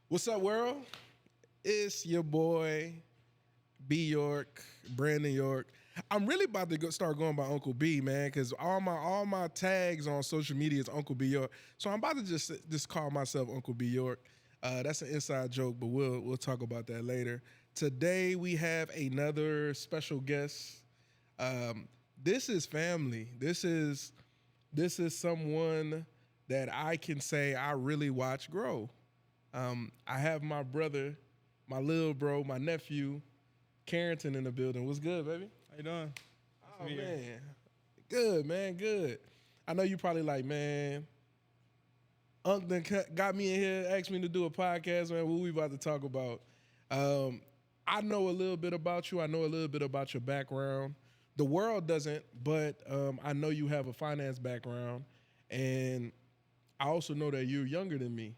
What's up, world? It's your boy, B York, Brandon York. I'm really about to start going by Uncle B, man, because all my tags on social media is Uncle B York. So I'm about to just call myself Uncle B York. That's an inside joke, but we'll talk about that later. Today we have another special guest. This is family. This is someone that I can say I really watch grow. I have my brother, my little bro, my nephew, Carrington in the building. What's good, baby? How you doing? Oh, man. Good, man, good. I know you probably like, man, Unc done got me in here, asked me to do a podcast, man. What we about to talk about? I know a little bit about you. I know a little bit about your background. The world doesn't, but I know you have a finance background. And I also know that you're younger than me.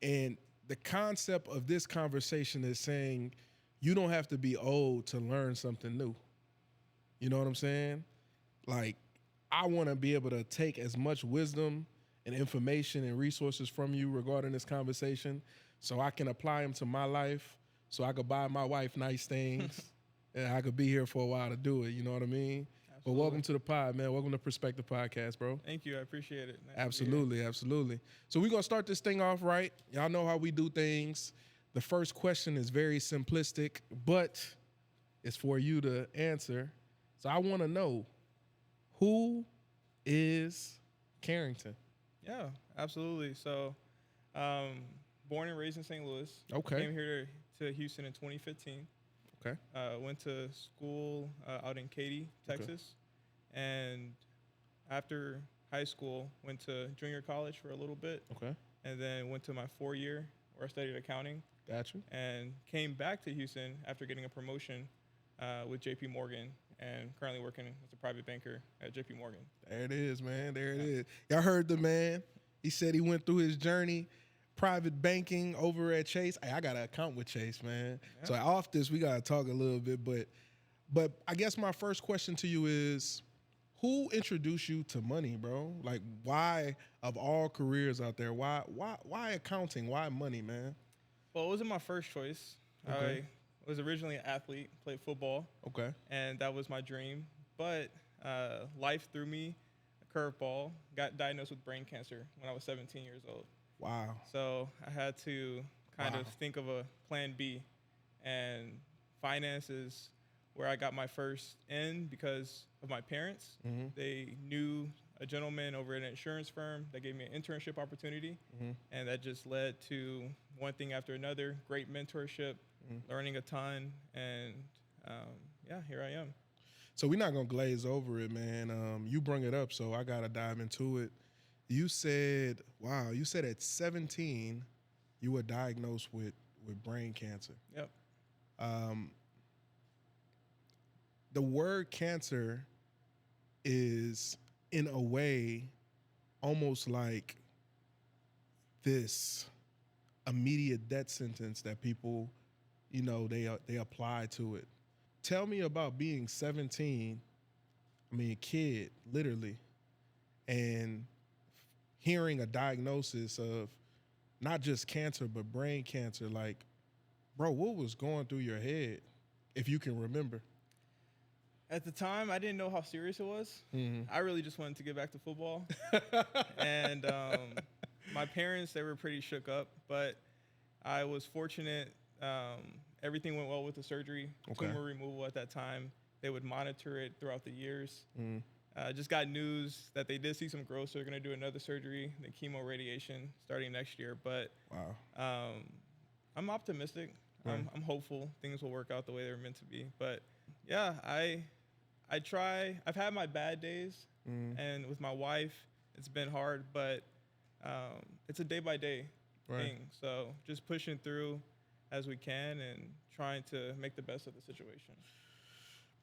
And the concept of this conversation is saying you don't have to be old to learn something new. You know what I'm saying? Like, I want to be able to take as much wisdom and information and resources from you regarding this conversation so I can apply them to my life, so I could buy my wife nice things, and I could be here for a while to do it. You know what I mean? Absolutely. But welcome to the pod, man. Welcome to Perspective Podcast, bro. Thank you. I appreciate it. Nice absolutely. So we're going to start this thing off right. Y'all know how we do things. The first question is very simplistic, but it's for you to answer. So I want to know, who is Carrington? Yeah, absolutely. So born and raised in St. Louis. Okay. Came here to Houston in 2015. Okay. Went to school out in Katy, Texas. Okay. And after high school, went to junior college for a little bit. Okay. And then went to my 4-year where I studied accounting. Gotcha. And came back to Houston after getting a promotion with JP Morgan, and currently working as a private banker at JP Morgan. There it is, man. There it is. Y'all heard the man. He said he went through his journey, private banking over at Chase. Hey, I got an account with Chase, man. Yeah. So off this, we got to talk a little bit. But I guess my first question to you is, who introduced you to money, bro? Like, why, of all careers out there, why accounting? Why money, man? Well, it wasn't my first choice. Okay. I was originally an athlete, played football. Okay. And that was my dream. But life threw me a curveball, got diagnosed with brain cancer when I was 17 years old. Wow. So I had to kind of think of a plan B. And finance is where I got my first in because of my parents. Mm-hmm. They knew a gentleman over at an insurance firm that gave me an internship opportunity. Mm-hmm. And that just led to one thing after another, great mentorship, learning a ton. And here I am. So we're not going to glaze over it, man. You bring it up, so I got to dive into it. You said at 17, you were diagnosed with brain cancer. Yep. The word cancer is, in a way, almost like this immediate death sentence that people, you know, they apply to it. Tell me about being 17, a kid, literally, and hearing a diagnosis of not just cancer, but brain cancer. Like, bro, what was going through your head, if you can remember? At the time, I didn't know how serious it was. Mm-hmm. I really just wanted to get back to football. And my parents, they were pretty shook up, but I was fortunate. Everything went well with the surgery, tumor removal at that time. They would monitor it throughout the years. Just got news that they did see some growth, so they're going to do another surgery, the chemo radiation, starting next year. But wow. I'm optimistic. Right. I'm hopeful things will work out the way they were meant to be. But yeah, I try. I've had my bad days, and with my wife, it's been hard, but it's a day-by-day thing. So just pushing through as we can and trying to make the best of the situation.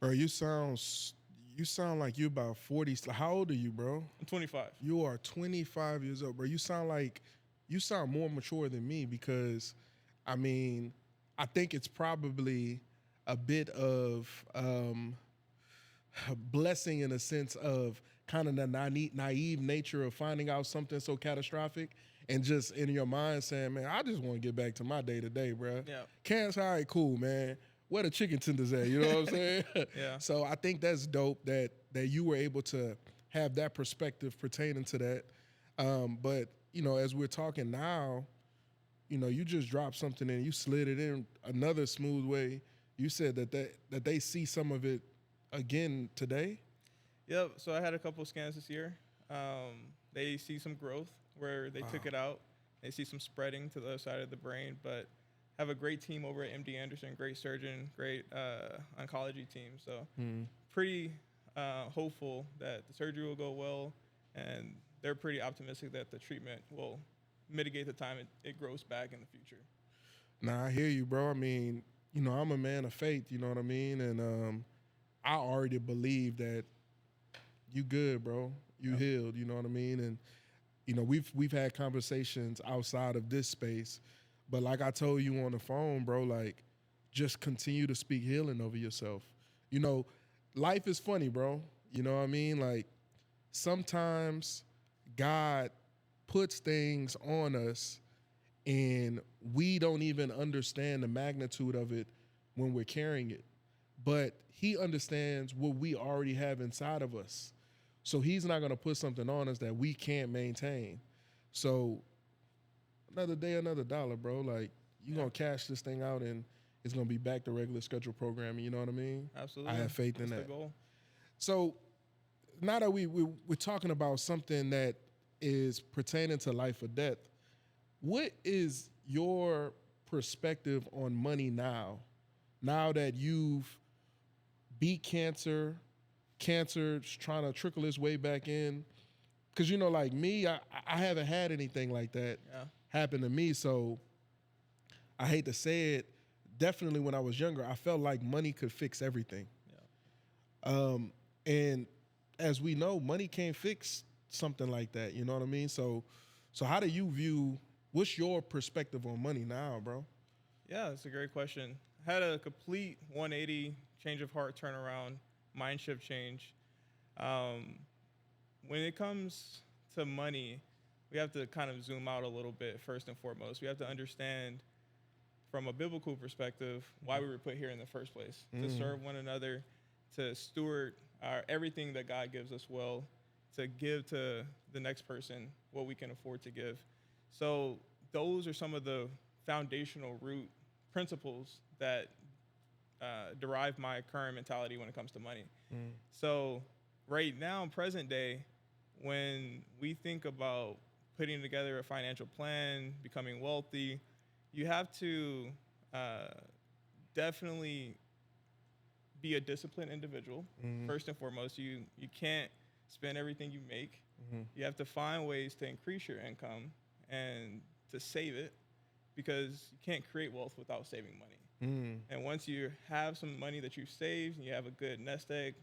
Bro, you sound like you're about 40. How old are you, bro? I'm 25. You are 25 years old, bro. You sound more mature than me because, I think it's probably a bit of a blessing in a sense of kind of the naive nature of finding out something so catastrophic and just in your mind saying, man, I just want to get back to my day to day, bro. Yeah. Cancer, all right, cool, man. Where the chicken tenders at? You know what I'm saying? Yeah. So I think that's dope that you were able to have that perspective pertaining to that. But, you know, as we're talking now, you know, you just dropped something and you slid it in another smooth way. You said that they see some of it again today. Yep. So I had a couple of scans this year. They see some growth where they took it out. They see some spreading to the other side of the brain, but have a great team over at MD Anderson, great surgeon, great oncology team. So pretty hopeful that the surgery will go well, and they're pretty optimistic that the treatment will mitigate the time it grows back in the future. Nah, I hear you, bro. I mean, you know, I'm a man of faith, you know what I mean? And I already believe that you good, bro. You healed, you know what I mean? And, you know, we've had conversations outside of this space, but like I told you on the phone, bro, like, just continue to speak healing over yourself. You know, life is funny, bro. You know what I mean? Like, sometimes God puts things on us and we don't even understand the magnitude of it when we're carrying it. But he understands what we already have inside of us. So he's not going to put something on us that we can't maintain. So another day, another dollar, bro. Like, you're going to cash this thing out and it's going to be back to regular scheduled programming. You know what I mean? Absolutely. I have faith in That's that. the goal. So now that we're talking about something that is pertaining to life or death, what is your perspective on money now? Now that you've beat cancer's trying to trickle its way back in. Because, you know, like me, I haven't had anything like that happen to me. So I hate to say it, definitely when I was younger, I felt like money could fix everything. Yeah. And as we know, money can't fix something like that. You know what I mean? So how do you view, what's your perspective on money now, bro? Yeah, that's a great question. I had a complete 180 change of heart turnaround, mind shift change. When it comes to money, we have to kind of zoom out a little bit first and foremost. We have to understand from a biblical perspective why we were put here in the first place, to serve one another, to steward everything that God gives us well, to give to the next person what we can afford to give. So those are some of the foundational root principles that derive my current mentality when it comes to money. So right now, present day, when we think about putting together a financial plan, becoming wealthy, you have to definitely be a disciplined individual. First and foremost, you can't spend everything you make. You have to find ways to increase your income and to save it, because you can't create wealth without saving money. And once you have some money that you've saved and you have a good nest egg,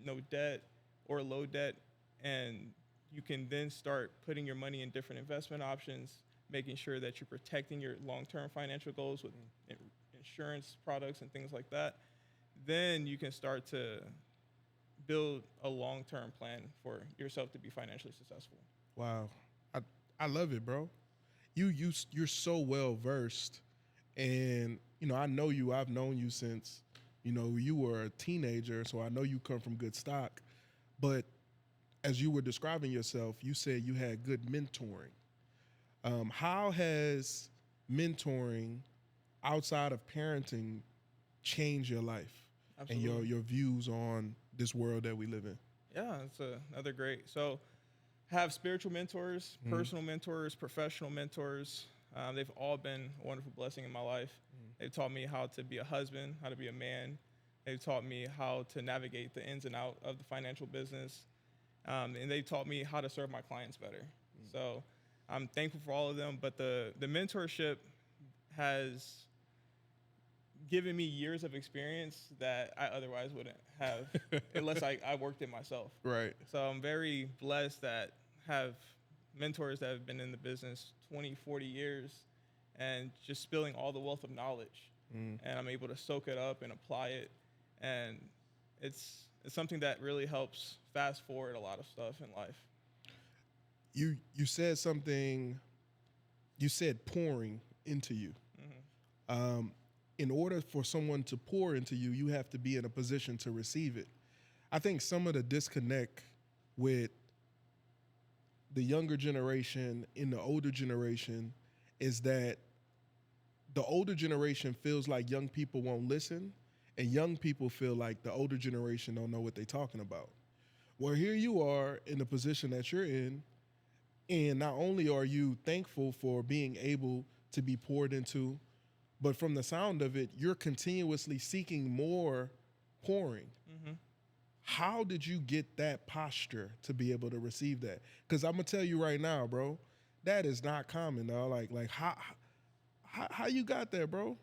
no debt or low debt, and you can then start putting your money in different investment options, making sure that you're protecting your long-term financial goals with insurance products and things like that, then you can start to build a long-term plan for yourself to be financially successful. Wow. I love it, bro. You're so well versed, and you know, I know you. I've known you since, you know, you were a teenager, so I know you come from good stock. But as you were describing yourself, you said you had good mentoring. How has mentoring outside of parenting changed your life? Absolutely. And your views on this world that we live in? Yeah, it's another great. So have spiritual mentors, personal mentors, professional mentors. They've all been a wonderful blessing in my life. They've taught me how to be a husband, how to be a man. They've taught me how to navigate the ins and out of the financial business. And they've taught me how to serve my clients better. So I'm thankful for all of them. But the mentorship has given me years of experience that I otherwise wouldn't have unless I worked it myself. Right. So I'm very blessed that have mentors that have been in the business 20, 40 years and just spilling all the wealth of knowledge. And I'm able to soak it up and apply it. And it's something that really helps fast forward a lot of stuff in life. You said something you said pouring into you. In order for someone to pour into you, you have to be in a position to receive it. I think some of the disconnect with the younger generation and the older generation is that the older generation feels like young people won't listen, and young people feel like the older generation don't know what they're talking about. Well, here you are in the position that you're in, and not only are you thankful for being able to be poured into, but from the sound of it, you're continuously seeking more pouring. How did you get that posture to be able to receive that? Because I'm gonna tell you right now, bro, that is not common, dog. Like how you got there, bro?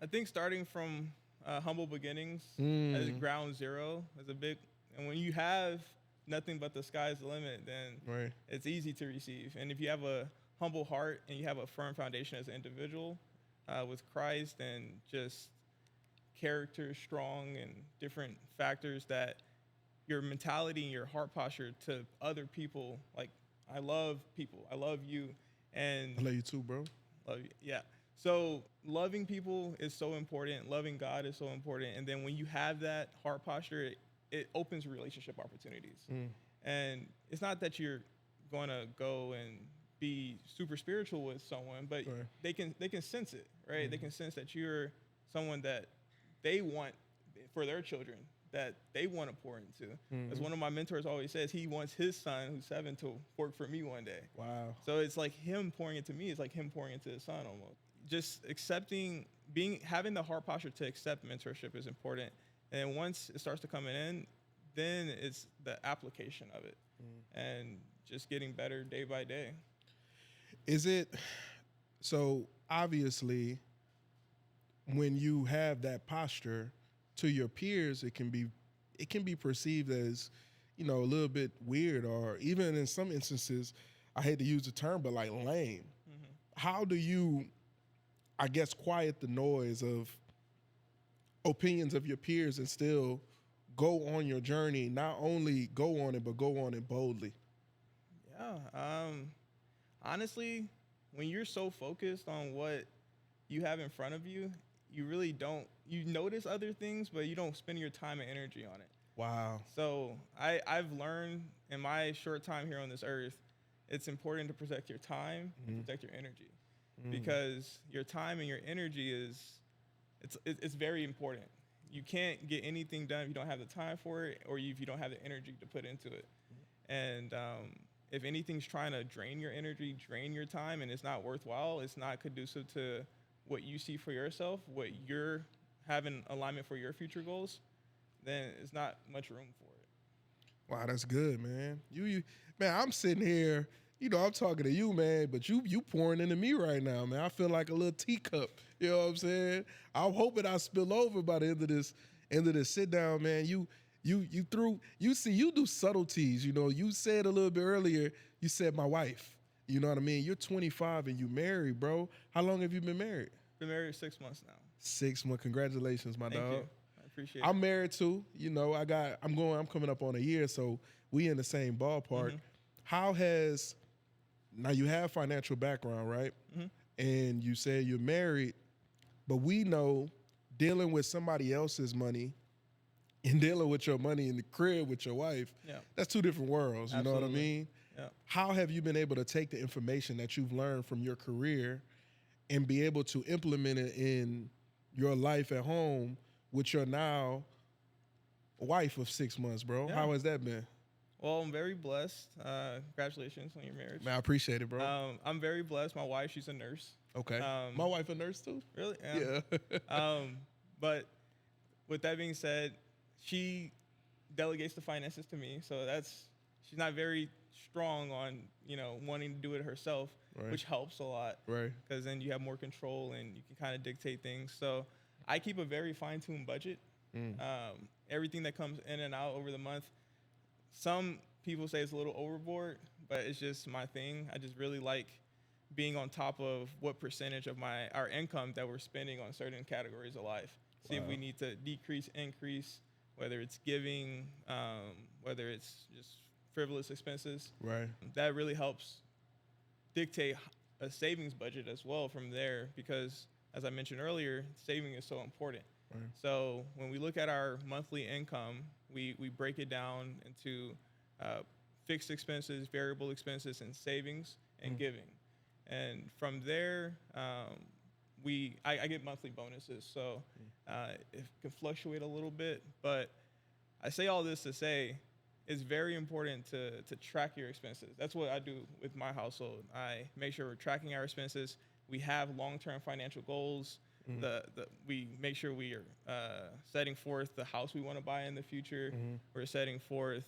I think starting from humble beginnings as ground zero is a big, and when you have nothing but the sky's the limit, then it's easy to receive. And if you have a humble heart and you have a firm foundation as an individual with Christ and just character strong and different factors, that your mentality and your heart posture to other people, like, I love people, I love you, and I love you too, bro. Love you, yeah. So loving people is so important. Loving God is so important. And then when you have that heart posture, it opens relationship opportunities. And it's not that you're going to go and be super spiritual with someone, but they can sense it, right? They can sense that you're someone that they want for their children, that they want to pour into. As one of my mentors always says, he wants his son, who's 7, to work for me one day. Wow. So it's like him pouring into me is like him pouring into his son almost. Just accepting, having the heart posture to accept mentorship is important. And once it starts to come in, then it's the application of it and just getting better day by day. Is it, so obviously when you have that posture to your peers, it can be perceived as, a little bit weird, or even in some instances, I hate to use the term, but like lame. How do you, I guess, quiet the noise of opinions of your peers and still go on your journey, not only go on it, but go on it boldly? Yeah. Honestly, when you're so focused on what you have in front of you, you really don't, you notice other things, but you don't spend your time and energy on it. Wow. So I've learned in my short time here on this earth, it's important to protect your time and protect your energy, because your time and your energy it's very important. You can't get anything done if you don't have the time for it, or if you don't have the energy to put into it. And if anything's trying to drain your energy, drain your time, and it's not worthwhile, it's not conducive to what you see for yourself, what you're having alignment for your future goals, then it's not much room for it. Wow, that's good, man. You man, I'm sitting here, I'm talking to you, man, but you pouring into me right now, man. I feel like a little teacup. You know what I'm saying? I'm hoping I spill over by the end of this sit down, man. You do subtleties. You said a little bit earlier, you said my wife. You know what I mean? You're 25 and you married, bro. How long have you been married? Been married 6 months now. 6 months. Congratulations, my dog. Thank you. I appreciate it. I'm married too. I'm coming up on a year, so we in the same ballpark. How has, now you have financial background, right? And you say you're married, but we know dealing with somebody else's money and dealing with your money in the crib with your wife, that's two different worlds. You know what I mean? Yeah. How have you been able to take the information that you've learned from your career and be able to implement it in your life at home with your now wife of 6 months, bro? Yeah. How has that been? Well, I'm very blessed. Congratulations on your marriage. Man, I appreciate it, bro. I'm very blessed. My wife, she's a nurse. Okay. My wife a nurse too? Really? Yeah. But with that being said, she delegates the finances to me. So she's not very strong on, wanting to do it herself, which helps a lot. Right. Because then you have more control and you can kind of dictate things. So I keep a very fine-tuned budget. Everything that comes in and out over the month, some people say it's a little overboard, but it's just my thing. I just really like being on top of what percentage of our income that we're spending on certain categories of life. See if we need to decrease, increase, whether it's giving, whether it's just frivolous expenses. Right. That really helps dictate a savings budget as well from there, because as I mentioned earlier, saving is so important. Right. So when we look at our monthly income, we break it down into fixed expenses, variable expenses, and savings and giving. And from there, I get monthly bonuses, so it can fluctuate a little bit. But I say all this to say it's very important to track your expenses. That's what I do with my household. I make sure we're tracking our expenses. We have long-term financial goals. We make sure we are setting forth the house we want to buy in the future. We're setting forth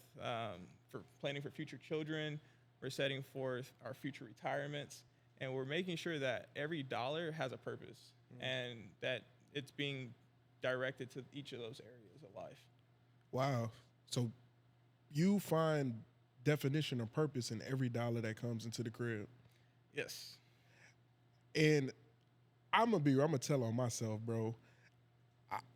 for planning for future children. We're setting forth our future retirements, and we're making sure that every dollar has a purpose and that it's being directed to each of those areas of life. Wow. So you find definition of purpose in every dollar that comes into the crib. Yes. And I'm gonna tell on myself, bro.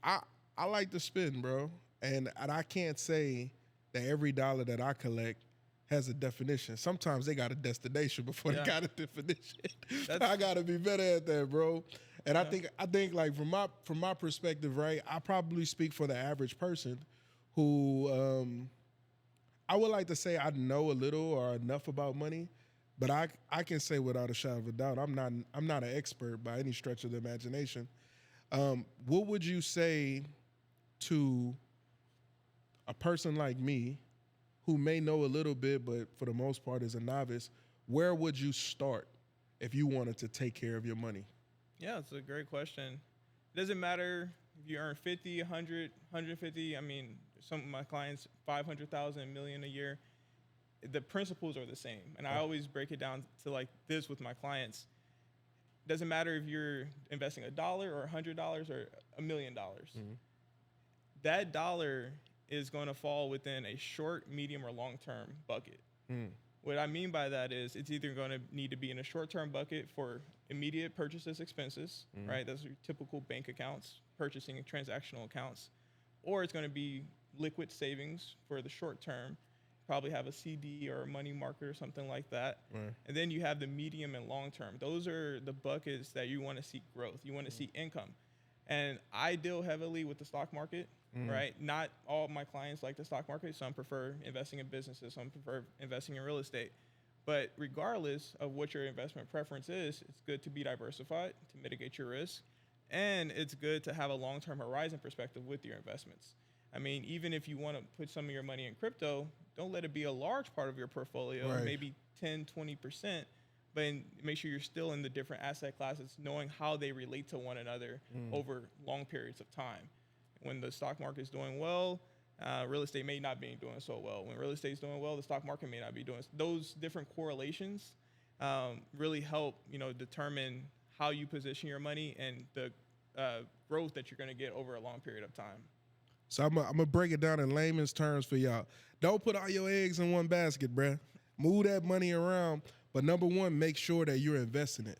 I like to spend, bro, and I can't say that every dollar that I collect has a definition. Sometimes they got a destination before they got a definition. I gotta be better at that, bro. And I think like from my perspective, right, I probably speak for the average person who I would like to say I know a little or enough about money. But I can say without a shadow of a doubt, I'm not an expert by any stretch of the imagination. What would you say to a person like me who may know a little bit, but for the most part is a novice? Where would you start if you wanted to take care of your money? Yeah, it's a great question. It doesn't matter if you earn 50, 100, 150. I mean, some of my clients, 500,000, $1 million a year. The principles are the same. And I always break it down to like this with my clients. It doesn't matter if you're investing $1 or $100 or $1 million. That dollar is going to fall within a short, medium, or long-term bucket. What I mean by that is it's either going to need to be in a short-term bucket for immediate purchases, expenses, right? Those are your typical bank accounts, purchasing and transactional accounts. Or it's going to be liquid savings for the short term. Probably have a CD or a money market or something like that. Right. And then you have the medium and long term. Those are the buckets that you want to see growth. You want to see income. And I deal heavily with the stock market, right? Not all my clients like the stock market. Some prefer investing in businesses. Some prefer investing in real estate. But regardless of what your investment preference is, it's good to be diversified to mitigate your risk. And it's good to have a long-term horizon perspective with your investments. I mean, even if you want to put some of your money in crypto, don't let it be a large part of your portfolio, right. Maybe 10, 20%, but make sure you're still in the different asset classes, knowing how they relate to one another over long periods of time. When the stock market is doing well, real estate may not be doing so well. When real estate is doing well, the stock market may not be doing so. Those different correlations really help, determine how you position your money and the growth that you're going to get over a long period of time. So I'm gonna break it down in layman's terms for y'all. Don't put all your eggs in one basket, bruh. Move that money around. But number one, make sure that you're investing it.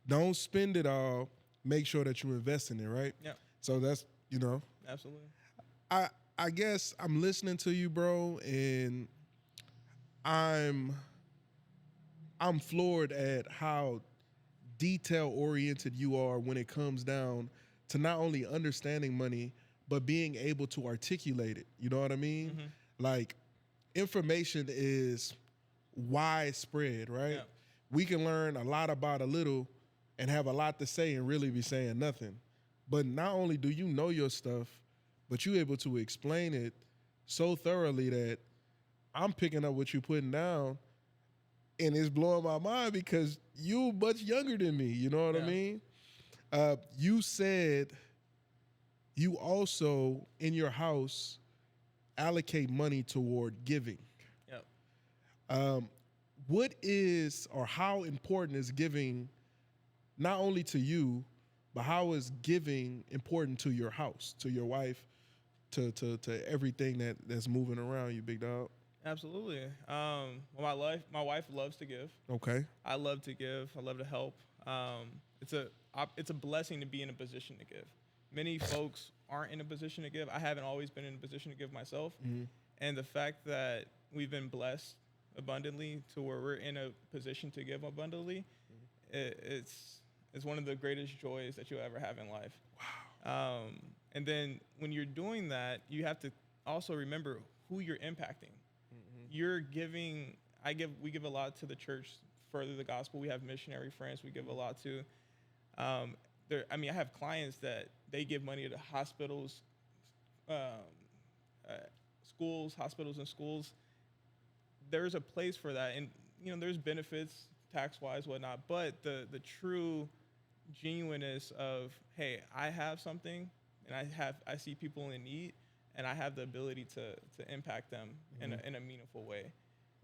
Don't spend it all. Make sure that you're investing it, right? Yeah. So that's, Absolutely. I guess I'm listening to you, bro, and I'm floored at how detail-oriented you are when it comes down to not only understanding money, but being able to articulate it. You know what I mean? Mm-hmm. Like, information is widespread, right? Yeah. We can learn a lot about a little and have a lot to say and really be saying nothing. But not only do you know your stuff, but you're able to explain it so thoroughly that I'm picking up what you're putting down, and it's blowing my mind because you're much younger than me. You know what I mean? You said you also, in your house, allocate money toward giving. Yep. What is, or how important is giving not only to you, but how is giving important to your house, to your wife, to everything that's moving around you, big dog? Absolutely. My wife loves to give. Okay. I love to give. I love to help. It's a blessing to be in a position to give. Many folks aren't in a position to give. I haven't always been in a position to give myself. Mm-hmm. And the fact that we've been blessed abundantly to where we're in a position to give abundantly, it's one of the greatest joys that you'll ever have in life. Wow. And then when you're doing that, you have to also remember who you're impacting. Mm-hmm. You're giving. We give a lot to the church, further the gospel. We have missionary friends. We give a lot to. I have clients that they give money to hospitals, schools, hospitals, and schools. There's a place for that, and there's benefits tax-wise, whatnot. But the true genuineness of, hey, I have something, and I see people in need, and I have the ability to impact them in a meaningful way,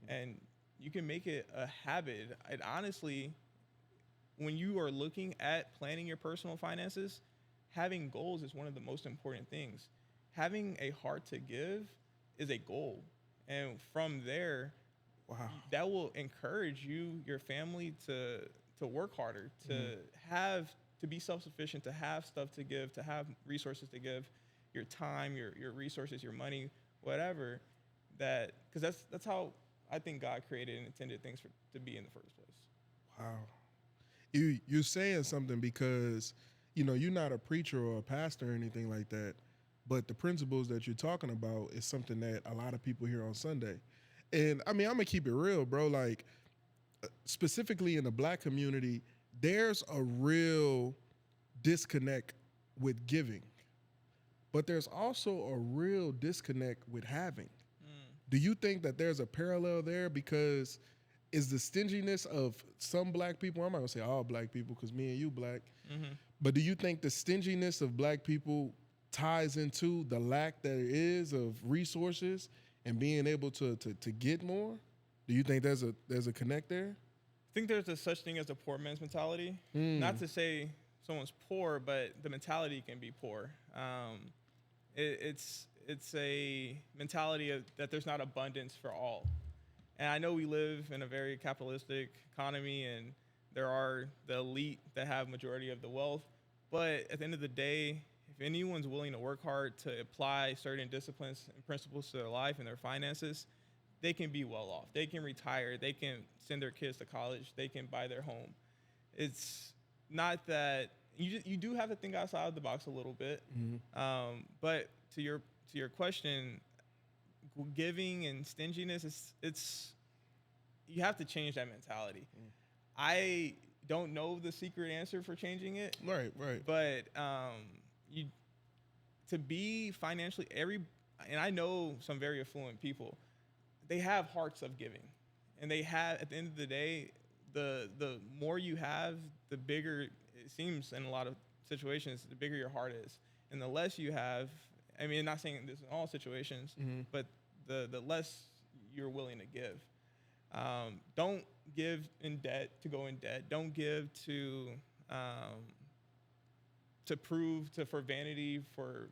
and you can make it a habit. And honestly, when you are looking at planning your personal finances, having goals is one of the most important things. Having a heart to give is a goal, and from there, wow, that will encourage you, your family, to work harder, to be self-sufficient, to have stuff to give, to have resources to give, your time, your resources, your money, whatever. Because that's how I think God created and intended things to be in the first place. Wow, you're saying something, because you're not a preacher or a pastor or anything like that, but the principles that you're talking about is something that a lot of people hear on Sunday. And I mean, I'm gonna keep it real, bro. Like, specifically in the Black community, there's a real disconnect with giving, but there's also a real disconnect with having. Do you think that there's a parallel there? Because is the stinginess of some Black people, I'm not gonna say all Black people, because me and you Black, but do you think the stinginess of Black people ties into the lack that it is of resources and being able to get more? Do you think there's a connect there? I think there's a such thing as a poor man's mentality. Not to say someone's poor, but the mentality can be poor. It's a mentality that there's not abundance for all. And I know we live in a very capitalistic economy, and there are the elite that have majority of the wealth. But at the end of the day, if anyone's willing to work hard to apply certain disciplines and principles to their life and their finances, they can be well off. They can retire. They can send their kids to college. They can buy their home. It's not that you do have to think outside of the box a little bit. But to your question, giving and stinginess, it's you have to change that mentality. I don't know the secret answer for changing it. Right. But to be financially and I know some very affluent people, they have hearts of giving, and they have, at the end of the day, the more you have, the bigger it seems in a lot of situations, the bigger your heart is, and the less you have. I mean, not saying this in all situations, but the less you're willing to give. Don't give in debt to go in debt. Don't give for vanity, for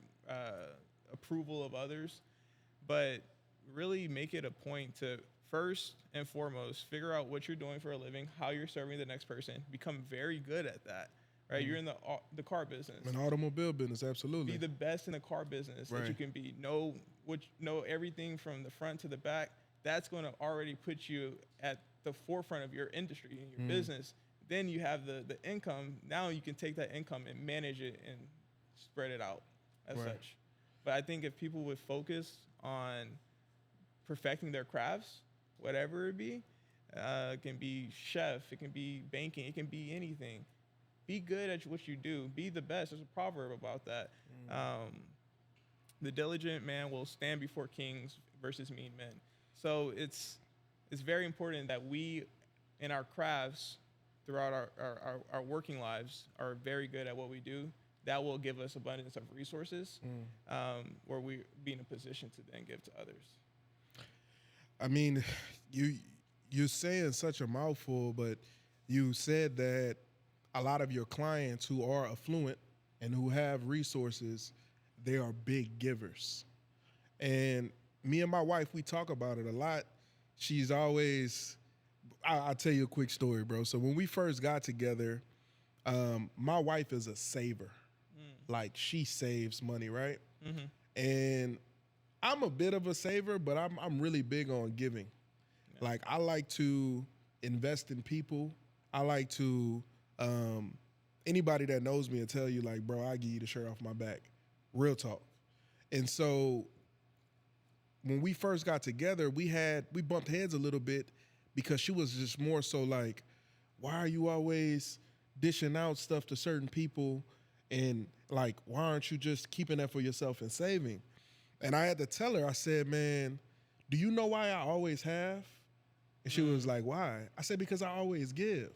approval of others, but really make it a point to first and foremost figure out what you're doing for a living, how you're serving the next person, become very good at that. Right, you're in the car business, an automobile business, absolutely. Be the best in the car business that you can be. Know everything from the front to the back. That's going to already put you at the forefront of your industry and your business. Then you have the income. Now you can take that income and manage it and spread it out as such. But I think if people would focus on perfecting their crafts, whatever it be, it can be chef, it can be banking, it can be anything. Be good at what you do. Be the best. There's a proverb about that. The diligent man will stand before kings versus mean men. So it's very important that we, in our crafts, throughout our working lives, are very good at what we do. That will give us abundance of resources, where we be in a position to then give to others. I mean, you're saying such a mouthful, but you said that a lot of your clients who are affluent and who have resources, they are big givers. And me and my wife, we talk about it a lot. She's always, I'll tell you a quick story, bro. So when we first got together, my wife is a saver. Like, she saves money, right? And I'm a bit of a saver, but I'm really big on giving. Like, I like to invest in people. I like to, anybody that knows me will tell you, like, bro, I give you the shirt off my back. Real talk. And so when we first got together, we bumped heads a little bit because she was just more so like, why are you always dishing out stuff to certain people? And like, why aren't you just keeping that for yourself and saving? And I had to tell her, I said, man, do you know why I always have? And she was like, why? I said, because I always give.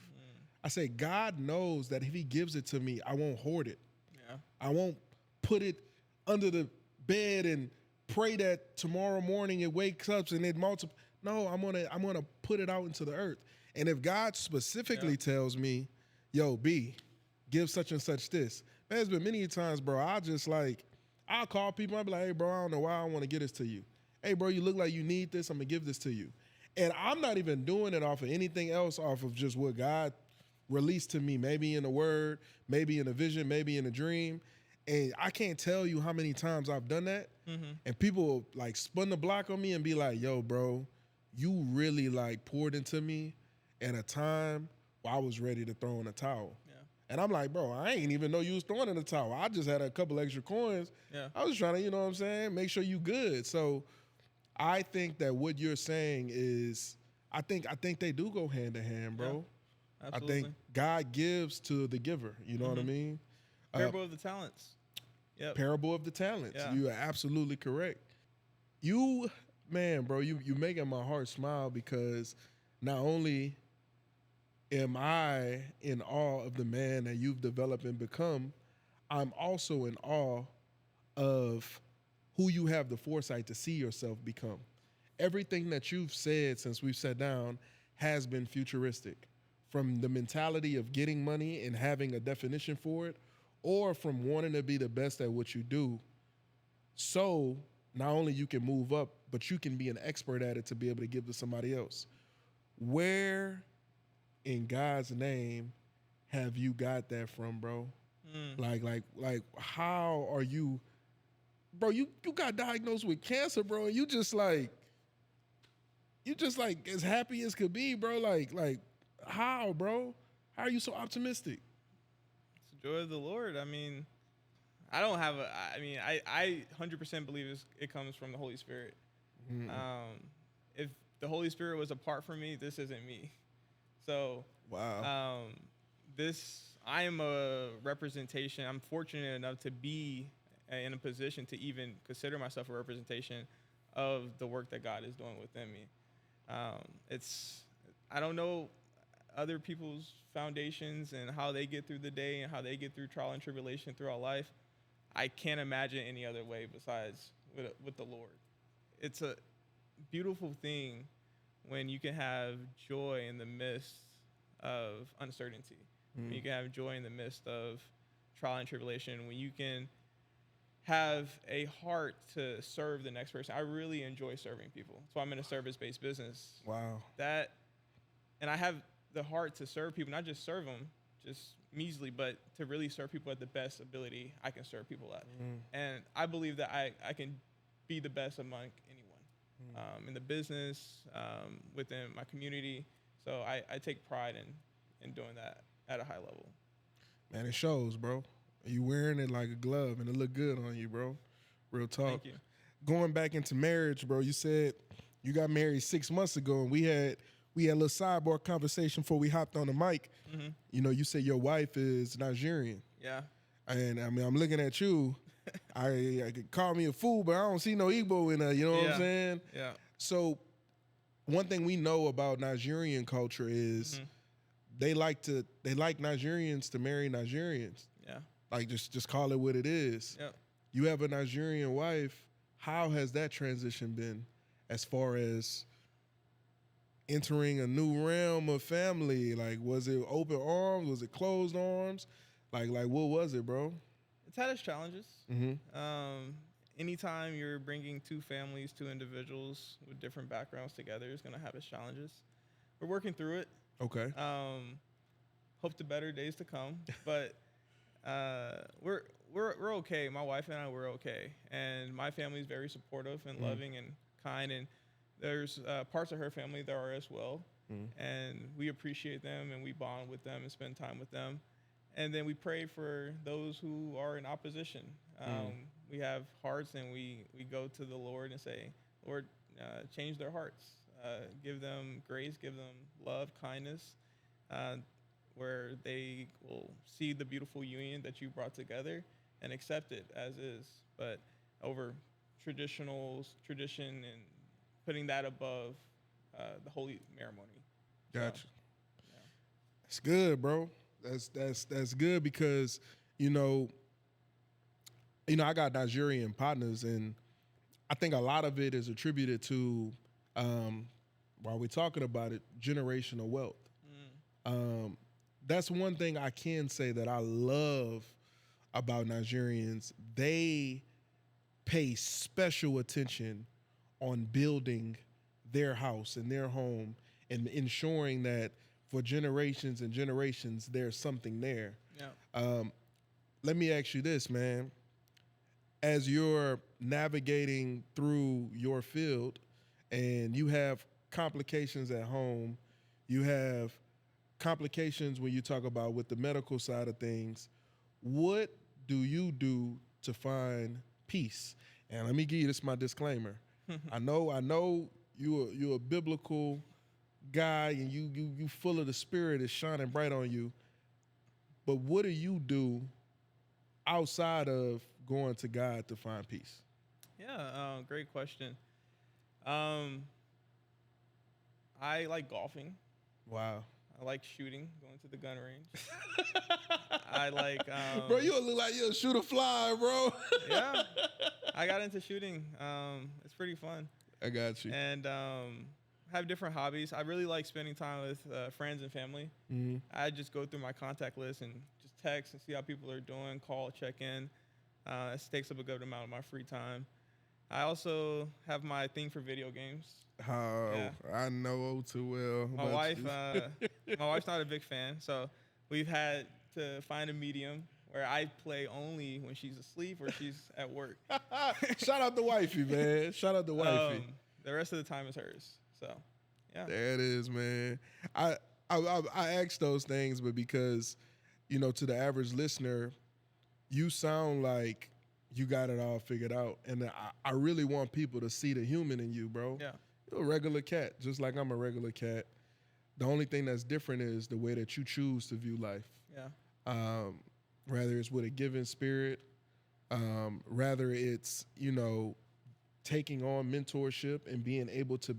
I said, God knows that if he gives it to me, I won't hoard it. Yeah. I won't put it under the bed and pray that tomorrow morning it wakes up and it multiplies. No, I'm gonna put it out into the earth. And if God specifically tells me, yo, B, give such and such this. There's been many times, bro, I'll call people, I'll be like, hey, bro, I don't know why I want to get this to you. Hey, bro, you look like you need this, I'm gonna give this to you. And I'm not even doing it off of anything else, off of just what God released to me, maybe in a word, maybe in a vision, maybe in a dream. And I can't tell you how many times I've done that. And people like spun the block on me and be like, yo, bro, you really like poured into me at a time where I was ready to throw in a towel. Yeah. And I'm like, bro, I ain't even know you was throwing in the towel. I just had a couple extra coins. Yeah. I was trying to, you know what I'm saying, make sure you good. So I think that what you're saying is, I think they do go hand in hand, bro. Yeah, absolutely. I think God gives to the giver. You know what I mean? Parable of the talents. Yep. Parable of the talents. Yeah. You are absolutely correct. You, man, bro, you making my heart smile because not only am I in awe of the man that you've developed and become, I'm also in awe of who you have the foresight to see yourself become. Everything that you've said since we've sat down has been futuristic, from the mentality of getting money and having a definition for it, or from wanting to be the best at what you do. So not only you can move up, but you can be an expert at it to be able to give to somebody else. Where in God's name have you got that from, bro? Like how are you, bro? You got diagnosed with cancer, bro, and you just like as happy as could be, bro. Like how, bro? How are you so optimistic? It's the joy of the Lord. I mean, I 100% believe it comes from the Holy Spirit. If the Holy Spirit was apart from me, this isn't me. So, wow. I am a representation. I'm fortunate enough to be in a position to even consider myself a representation of the work that God is doing within me. I don't know other people's foundations and how they get through the day and how they get through trial and tribulation throughout life. I can't imagine any other way besides with the Lord. It's a beautiful thing when you can have joy in the midst of uncertainty. When you can have joy in the midst of trial and tribulation. When you can have a heart to serve the next person. I really enjoy serving people. So I'm in a service-based business. Wow. And I have the heart to serve people, not just serve them, just measly, but to really serve people at the best ability I can serve people at. And I believe that I can be the best among anyone in the business, within my community. So I take pride in doing that at a high level. Man, it shows, bro. You wearing it like a glove, and it look good on you, bro. Real talk. Thank you. Going back into marriage, bro, you said you got married 6 months ago, and we had a little sidebar conversation before we hopped on the mic. You know, you said your wife is Nigerian. Yeah. And I mean, I'm looking at you. I could call me a fool, but I don't see no Igbo in her. You know what I'm saying? Yeah. So one thing we know about Nigerian culture is they like Nigerians to marry Nigerians. Yeah. Like just call it what it is. Yeah. You have a Nigerian wife. How has that transition been as far as entering a new realm of family? Like, was it open arms? Was it closed arms? Like what was it, bro? It's had its challenges. Anytime you're bringing two families, two individuals with different backgrounds together, it's going to have its challenges. We're working through it. Okay. Hope to better days to come, but we're okay. My wife and I, we're okay, and my family is very supportive and loving and kind. And there's parts of her family that are as well. and we appreciate them and we bond with them and spend time with them. And then we pray for those who are in opposition. We have hearts, and we go to the Lord and say, Lord, change their hearts. Give them grace, give them love, kindness, where they will see the beautiful union that you brought together and accept it as is. But over tradition and putting that above the holy ceremony. Gotcha. So, yeah. That's good, bro. That's good because, you know, I got Nigerian partners, and I think a lot of it is attributed to, while we're talking about it, generational wealth. That's one thing I can say that I love about Nigerians. They pay special attention on building their house and their home and ensuring that for generations and generations, there's something there. Yeah. Let me ask you this, man. As you're navigating through your field and you have complications at home, you have complications when you talk about with the medical side of things, what do you do to find peace? And let me give you this, my disclaimer. I know you're a biblical guy, and you full of the Spirit is shining bright on you. But what do you do outside of going to God to find peace? Yeah, great question. I like golfing. Wow. I like shooting, going to the gun range. I like... bro, you look like you'll shoot a fly, bro. Yeah, I got into shooting. It's pretty fun. I got you. And have different hobbies. I really like spending time with friends and family. Mm-hmm. I just go through my contact list and just text and see how people are doing, call, check in. It takes up a good amount of my free time. I also have my thing for video games. Oh, yeah. I know too well. My wife's not a big fan, so we've had to find a medium where I play only when she's asleep or she's at work. Shout out the wifey, man. Shout out the wifey. The rest of the time is hers. So, yeah. There it is, man. I ask those things, but because, to the average listener, you sound like you got it all figured out. And I really want people to see the human in you, bro. Yeah. You're a regular cat, just like I'm a regular cat. The only thing that's different is the way that you choose to view life. Yeah. Rather it's with a given spirit, rather it's, taking on mentorship and being able to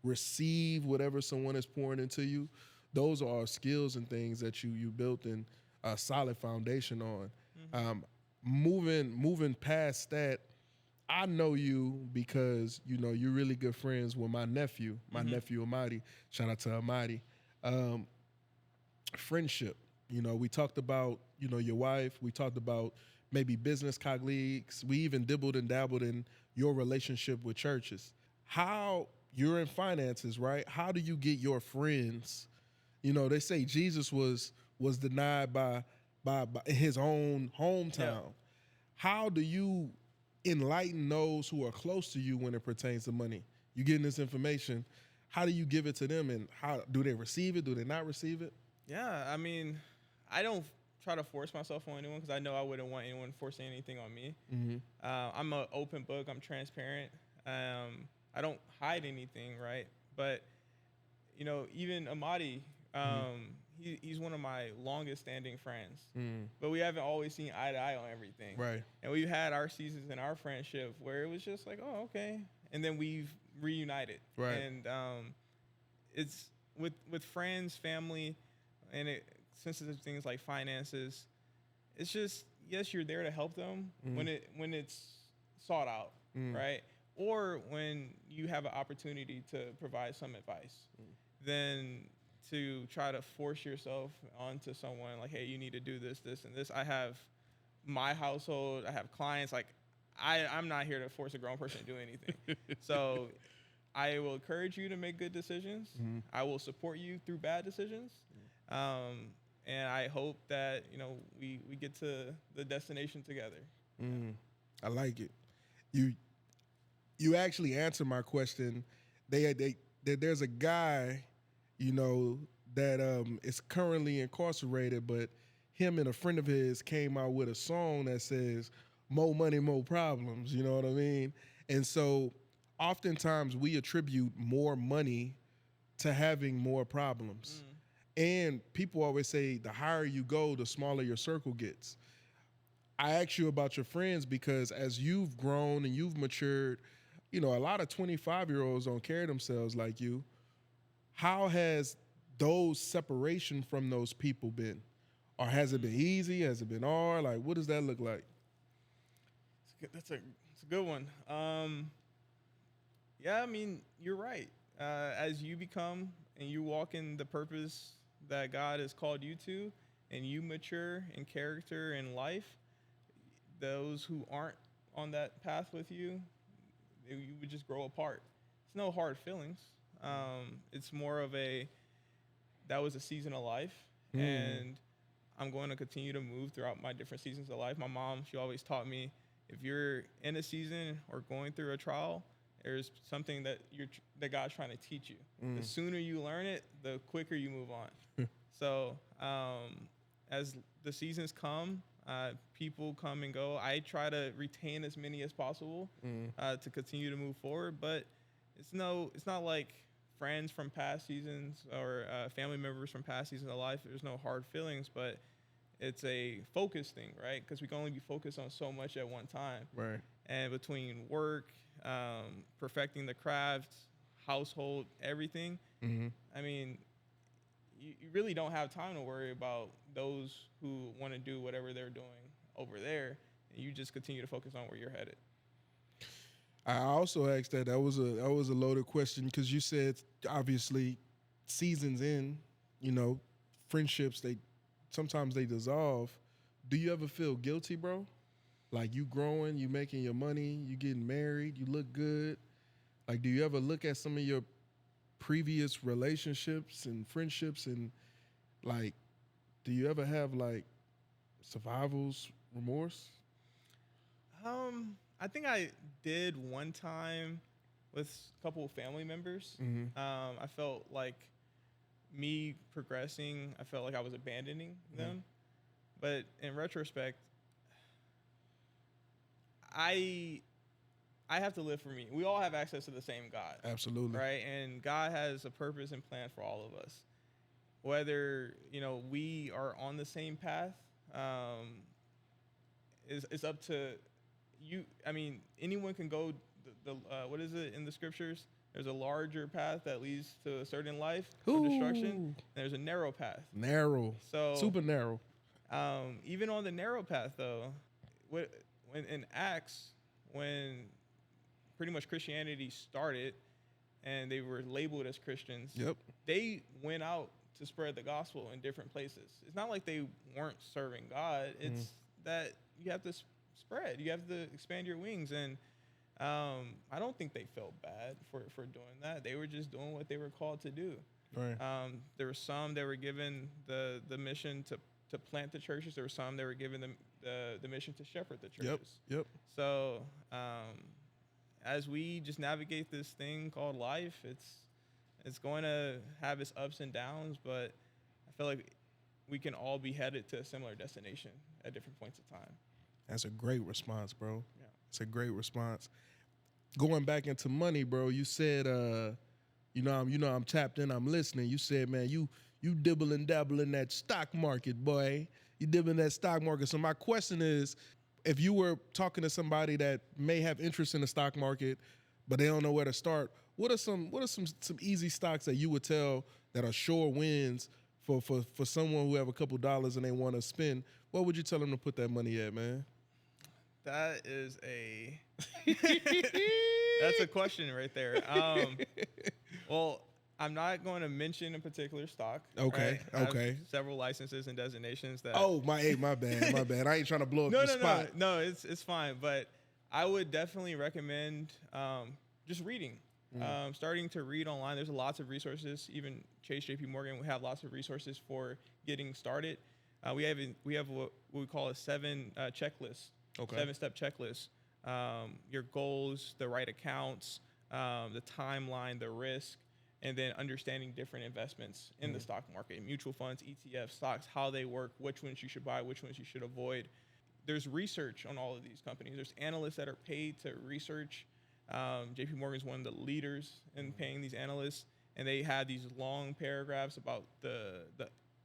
receive whatever someone is pouring into you. Those are skills and things that you built in a solid foundation on. Mm-hmm. Moving past that, I know you because, you're really good friends with my nephew Amadi. Shout out to Amadi. Friendship. We talked about, your wife. We talked about maybe business colleagues. We even dibbled and dabbled in your relationship with churches. How you're in finances, right? How do you get your friends? They say Jesus was denied by his own hometown. Yeah. How do you enlighten those who are close to you when it pertains to money? You getting this information. How do you give it to them, and how do they receive it? Do they not receive it? Yeah, I mean, I don't try to force myself on anyone because I know I wouldn't want anyone forcing anything on me. Mm-hmm. I'm an open book. I'm transparent. I don't hide anything, right? But, even Amadi, he's one of my longest standing friends. Mm. But we haven't always seen eye to eye on everything. Right. And we've had our seasons in our friendship where it was just like, oh, okay. And then we've reunited. Right. And it's with friends, family, and sensitive things like finances. It's just, yes, you're there to help them when it's sought out, right? Or when you have an opportunity to provide some advice. Then to try to force yourself onto someone like, hey, you need to do this, this, and this. I have my household. I have clients. Like, I'm not here to force a grown person to do anything. So I will encourage you to make good decisions. Mm-hmm. I will support you through bad decisions. And I hope that, we get to the destination together. I like it. You actually answered my question. There's a guy you know, that is currently incarcerated, but him and a friend of his came out with a song that says more money, more problems, you know what I mean? And so oftentimes we attribute more money to having more problems. And people always say the higher you go, the smaller your circle gets. I asked you about your friends because as you've grown and you've matured, you know, a lot of 25-year-olds don't carry themselves like you. How has those separation from those people been? Or has it been easy? Has it been hard? Like, what does that look like? That's a good one. Yeah, I mean, you're right. As you become and you walk in the purpose that God has called you to, and you mature in character and life, those who aren't on that path with you, you would just grow apart. It's no hard feelings. It's more of that was a season of life, and I'm going to continue to move throughout my different seasons of life. My mom, she always taught me, if you're in a season or going through a trial, there's something that God's trying to teach you. The sooner you learn it, the quicker you move on. So as the seasons come, people come and go. I try to retain as many as possible to continue to move forward. But it's not like friends from past seasons or family members from past seasons of life. There's no hard feelings, but it's a focus thing, right? Because we can only be focused on so much at one time. Right. And between work, perfecting the craft, household, everything, I mean, you really don't have time to worry about those who want to do whatever they're doing over there. And you just continue to focus on where you're headed. I also asked that was a loaded question because you said obviously seasons in, you know, friendships sometimes they dissolve. Do you ever feel guilty, bro? Like you growing, you making your money, you getting married, you look good. Like, do you ever look at some of your previous relationships and friendships and like, do you ever have like survival's remorse? I think I did one time with a couple of family members. I felt like me progressing, I felt like I was abandoning them. But in retrospect, I have to live for me. We all have access to the same God. Absolutely. Right? And God has a purpose and plan for all of us. Whether, you know, we are on the same path, is up to you. I mean, anyone can go what is it in the scriptures? There's a larger path that leads to a certain life of destruction. And there's a narrow path. Narrow. So super narrow. Even on the narrow path, though, when in Acts, when pretty much Christianity started and they were labeled as Christians, they went out to spread the gospel in different places. It's not like they weren't serving God. It's that you have to spread. You have to expand your wings. And I don't think they felt bad for doing that. They were just doing what they were called to do. Right. There were some that were given the mission to plant the churches. There were some that were given the mission to shepherd the churches. Yep. So as we just navigate this thing called life, it's going to have its ups and downs, but I feel like we can all be headed to a similar destination at different points of time. That's a great response, bro. Yeah. It's a great response. Going back into money, bro, you said, I'm tapped in, I'm listening. You said, man, you dibble and dabble in that stock market, boy. You dibble in that stock market. So my question is, if you were talking to somebody that may have interest in the stock market, but they don't know where to start, what are some easy stocks that you would tell that are sure wins for someone who have a couple dollars and they want to spend? What would you tell them to put that money at, man? That is that's a question right there. Well, I'm not going to mention a particular stock. Okay. Right? Okay. I have several licenses and designations that. Oh, my bad. I ain't trying to blow up your spot. No, it's fine. But I would definitely recommend just reading. Starting to read online. There's lots of resources. Even Chase JP Morgan, we have lots of resources for getting started. We have what we call a 7-checklist. Okay. 7-step checklist. Your goals, the right accounts, the timeline, the risk, and then understanding different investments in the stock market, mutual funds, ETFs, stocks, how they work, which ones you should buy, which ones you should avoid. There's research on all of these companies. There's analysts that are paid to research. JP Morgan is one of the leaders in paying these analysts, and they have these long paragraphs about the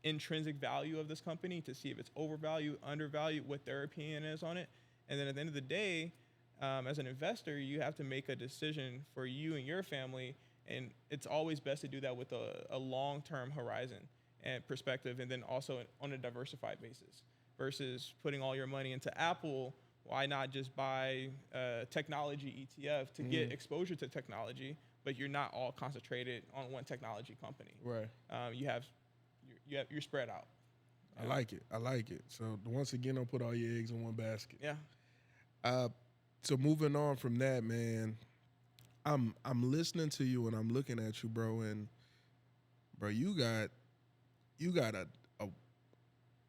intrinsic value of this company to see if it's overvalued, undervalued, what their opinion is on it. And then at the end of the day, as an investor, you have to make a decision for you and your family, and it's always best to do that with a long-term horizon and perspective, and then also on a diversified basis versus putting all your money into Apple. Why not just buy a technology ETF to get exposure to technology, but you're not all concentrated on one technology company. Right. You're spread out. I like it. So once again, don't put all your eggs in one basket. Yeah. So moving on from that, man, I'm listening to you and I'm looking at you, bro, and bro, you got a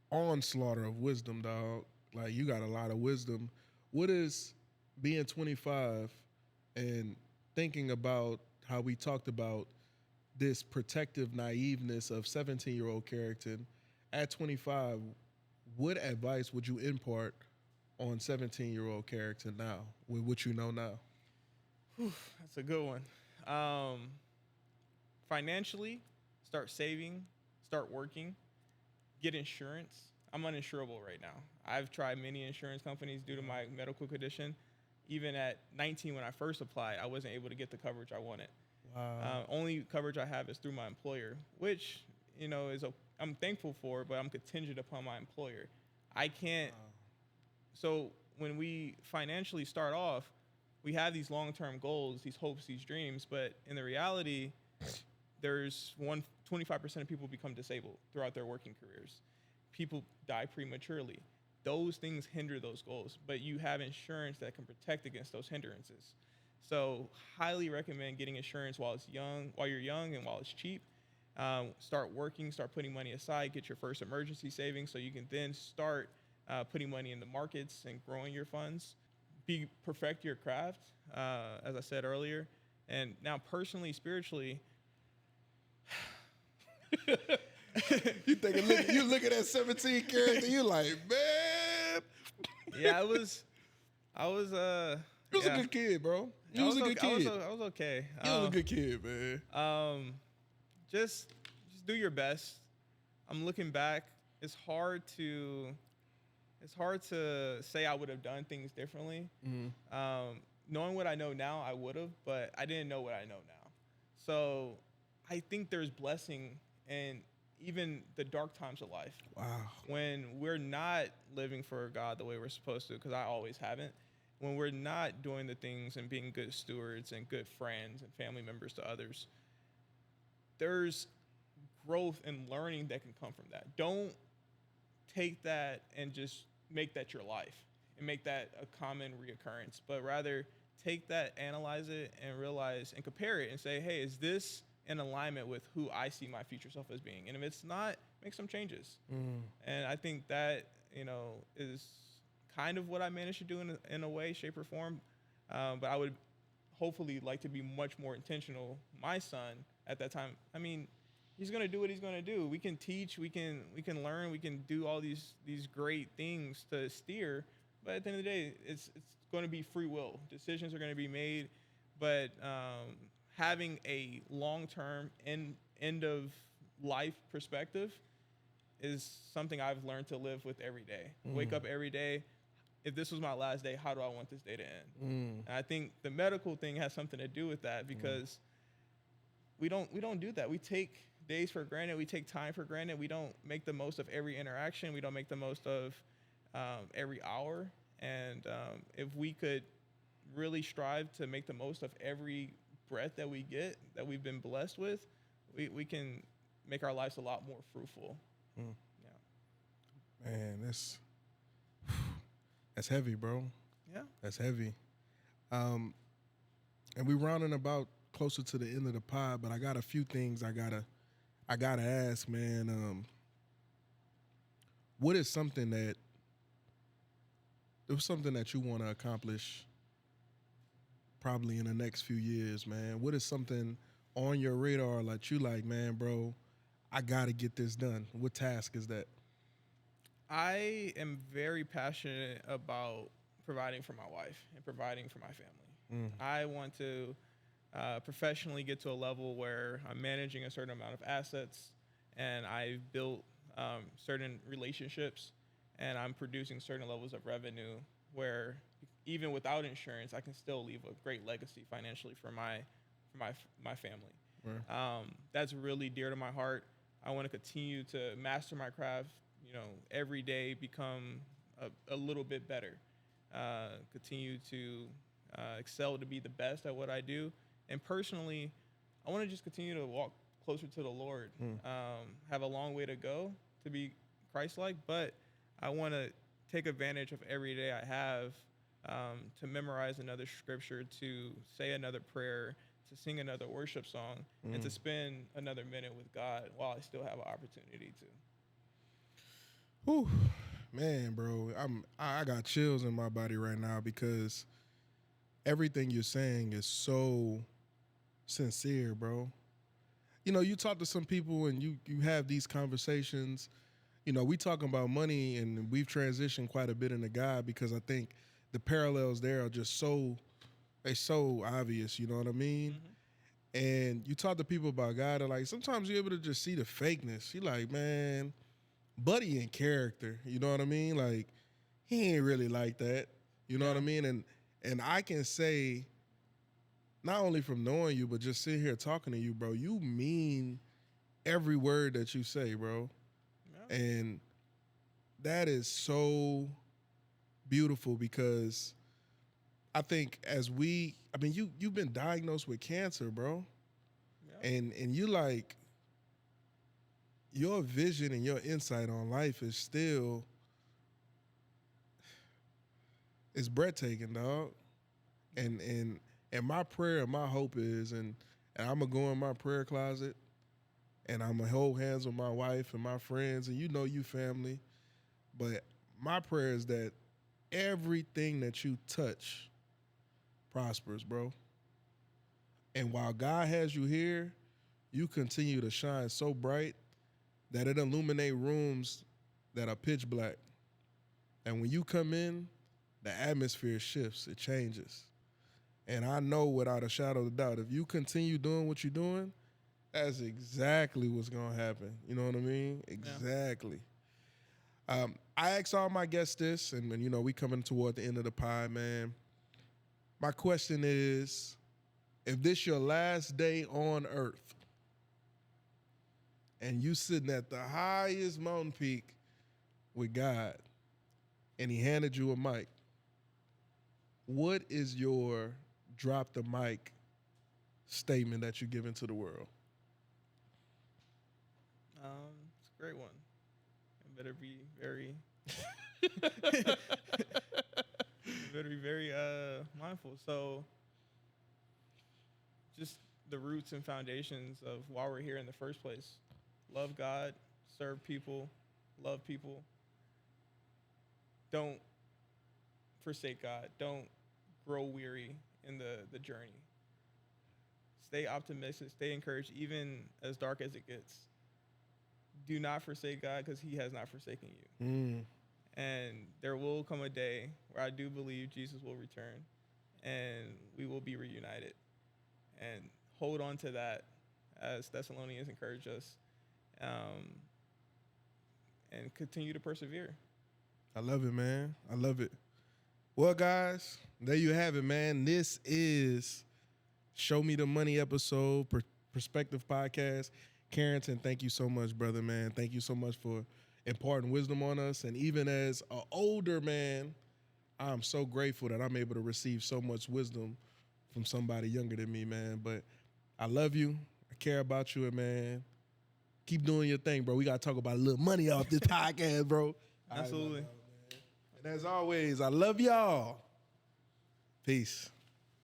onslaught of wisdom, dog. Like, you got a lot of wisdom. What is being 25 and thinking about how we talked about this protective naiveness of 17-year-old Carrington at 25? What advice would you impart on 17-year-old Carrington now with what you know now? That's a good one. Financially, start saving, start working, get insurance. I'm uninsurable right now. I've tried many insurance companies due to my medical condition. Even at 19, when I first applied, I wasn't able to get the coverage I wanted. Wow. Only coverage I have is through my employer, which, I'm thankful for, but I'm contingent upon my employer. I can't. Wow. So when we financially start off, we have these long-term goals, these hopes, these dreams, but in the reality, there's 25% of people become disabled throughout their working careers. People die prematurely. Those things hinder those goals, but you have insurance that can protect against those hindrances. So highly recommend getting insurance while you're young and while it's cheap. Start working, start putting money aside, get your first emergency savings so you can then start putting money in the markets and growing your funds. Perfect your craft, as I said earlier. And now personally, spiritually, You look at that 17 character, you like, man. Yeah, I was a good kid, bro. You was a good kid. I was okay. You was a good kid, man. Just do your best. I'm looking back. It's hard to say I would have done things differently. Mm-hmm. Knowing what I know now, I would have, but I didn't know what I know now. So I think there's blessing in even the dark times of life. Wow. When we're not living for God the way we're supposed to, because I always haven't. When we're not doing the things and being good stewards and good friends and family members to others, there's growth and learning that can come from that. Don't take that and just make that your life and make that a common reoccurrence, but rather take that, analyze it, and realize and compare it and say, hey, is this in alignment with who I see my future self as being? And if it's not, make some changes. And I think that, is kind of what I managed to do in a way, shape, or form. But I would hopefully like to be much more intentional. My son at that time, he's going to do what he's going to do. We can teach, we can learn, we can do all these great things to steer. But at the end of the day, it's going to be free will. Decisions are going to be made. But having a long-term end of life perspective is something I've learned to live with every day. Wake up every day. If this was my last day, how do I want this day to end? And I think the medical thing has something to do with that, because we don't do that. We take days for granted. We take time for granted. We don't make the most of every interaction. We don't make the most of every hour. And if we could really strive to make the most of every breath that we get, that we've been blessed with, we can make our lives a lot more fruitful. Yeah. Man, that's heavy, bro. Yeah. That's heavy. And we rounding about closer to the end of the pod, but I got a few things I gotta ask, man. What is something that you want to accomplish probably in the next few years, man? What is something on your radar that you like, man, bro, I got to get this done? What task is that? I am very passionate about providing for my wife and providing for my family. I want to professionally get to a level where I'm managing a certain amount of assets, and I've built certain relationships, and I'm producing certain levels of revenue where even without insurance, I can still leave a great legacy financially for my family. Right. That's really dear to my heart. I want to continue to master my craft, every day become a little bit better, continue to excel to be the best at what I do. And personally, I want to just continue to walk closer to the Lord. Have a long way to go to be Christ-like, but I want to take advantage of every day I have to memorize another scripture, to say another prayer, to sing another worship song, and to spend another minute with God while I still have an opportunity to. Whew, man, bro, I got chills in my body right now because everything you're saying is so sincere, bro. You talk to some people and you have these conversations. We talking about money, and we've transitioned quite a bit into God because I think the parallels there are just so obvious. You know what I mean? And you talk to people about God, and like sometimes you're able to just see the fakeness. You're like, man, Buddy in character. You know what I mean? Like he ain't really like that. You know what I mean? And I can say, not only from knowing you, but just sitting here talking to you, bro, you mean every word that you say, bro. Yeah. And that is so beautiful because I think you've been diagnosed with cancer, bro. Yeah. And you like, your vision and your insight on life is still, it's breathtaking, dog. And my prayer and my hope is, and I'm going to go in my prayer closet and I'm going to hold hands with my wife and my friends and you family. But my prayer is that everything that you touch prospers, bro. And while God has you here, you continue to shine so bright that it illuminate rooms that are pitch black. And when you come in, the atmosphere shifts, it changes. And I know without a shadow of a doubt, if you continue doing what you're doing, that's exactly what's going to happen. You know what I mean? Exactly. Yeah. I ask all my guests this, and we coming toward the end of the pod, man. My question is, if this your last day on earth, and you sitting at the highest mountain peak with God, and he handed you a mic, what is your drop the mic statement that you're giving to the world? It's a great one. It better be very, mindful. So, just the roots and foundations of why we're here in the first place. Love God, serve people, love people. Don't forsake God. Don't grow weary in the journey. Stay optimistic, stay encouraged, even as dark as it gets. Do not forsake God because he has not forsaken you. And there will come a day where I do believe Jesus will return and we will be reunited. And hold on to that as Thessalonians encourage us. And continue to persevere. I love it, man. I love it. Well, guys, there you have it, man. This is Show Me the Money episode, Perspective Podcast. Carrington, thank you so much, brother, man. Thank you so much for imparting wisdom on us. And even as an older man, I'm so grateful that I'm able to receive so much wisdom from somebody younger than me, man. But I love you. I care about you, man. Keep doing your thing, bro. We got to talk about a little money off this podcast, bro. Absolutely. And as always, I love y'all. Peace.